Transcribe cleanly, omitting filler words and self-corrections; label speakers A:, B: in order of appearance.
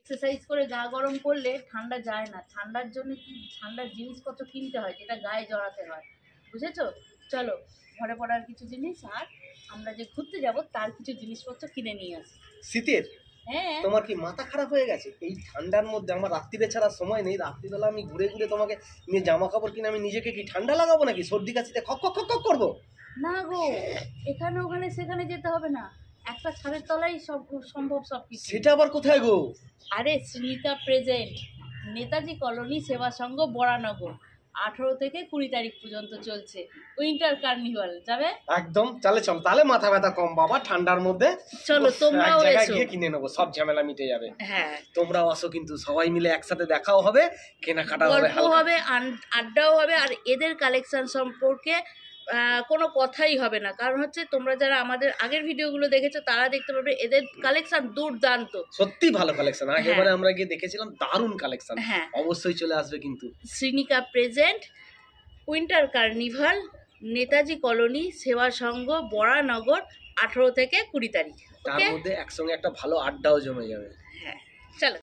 A: Exercise করে গা গরম করলে ঠান্ডা যায় না, ঠান্ডার জন্য কি ঠান্ডার জিনিসপত্র কিনতে হয় যেটা গায়ে জড়াতে হয়, বুঝেছো? চলো ঘরে পড়ার কিছু জিনিস আর আমরা যে ঘুরতে যাব তার কিছু জিনিসপত্র কিনে নিয়ে আসি।
B: শীতের?
A: হ্যাঁ।
B: তোমার কি মাথা খারাপ হয়ে গেছে? এই ঠান্ডার মধ্যে আমার রাত্রিরে ছাড়া সময় নেই, রাত্রিবেলা আমি ঘুরে ঘুরে তোমাকে নিয়ে জামা কাপড় কিনে আমি নিজেকে কি ঠান্ডা লাগাবো নাকি? সর্দি কাশিতে খক খক খক করবো?
A: না গো, এখানে ওখানে সেখানে যেতে হবে না, একটা ছাদের তলায় সব সম্ভব সব কিছু।
B: সেটা আবার কোথায় গো?
A: আরে শ্রীনিকা প্রেজেন্ট, নেতাজি কলোনি সেবা সংঘ বরানগর, 18 থেকে 20 তারিখ পর্যন্ত চলছে উইন্টার কার্নিভাল। যাবে?
B: একদম, চলো তাহলে মাথা ব্যথা কম বাবা ঠান্ডার মধ্যে।
A: চলো তোমরাও এসো,
B: গিয়ে কিনে নেবো, সব ঝামেলা মিটে যাবে।
A: হ্যাঁ
B: তোমরাও আসো, কিন্তু সবাই মিলে একসাথে দেখাও হবে, কেনাকাটাও হবে,
A: গল্প হবে, আড্ডাও হবে। আর এদের কালেকশন সম্পর্কে কোনো কথাই হবে না, কারণ হচ্ছে তোমরা যারা আমাদের আগের ভিডিওগুলো দেখেছো তারা দেখতে পারবে এদের কালেকশন দুর্দান্ত,
B: সত্যি ভালো কালেকশন। আগেবারে আমরা গিয়ে দেখেছিলাম, দারুণ কালেকশন।
A: হ্যাঁ
B: অবশ্যই চলে আসবে কিন্তু।
A: Shrinika present winter carnival, Netaji colony Seva Sangha Baranagar, 18 থেকে 20 তারিখ।
B: তার মধ্যে একসঙ্গে একটা ভালো আড্ডাও জমে যাবে।
A: হ্যাঁ চলো।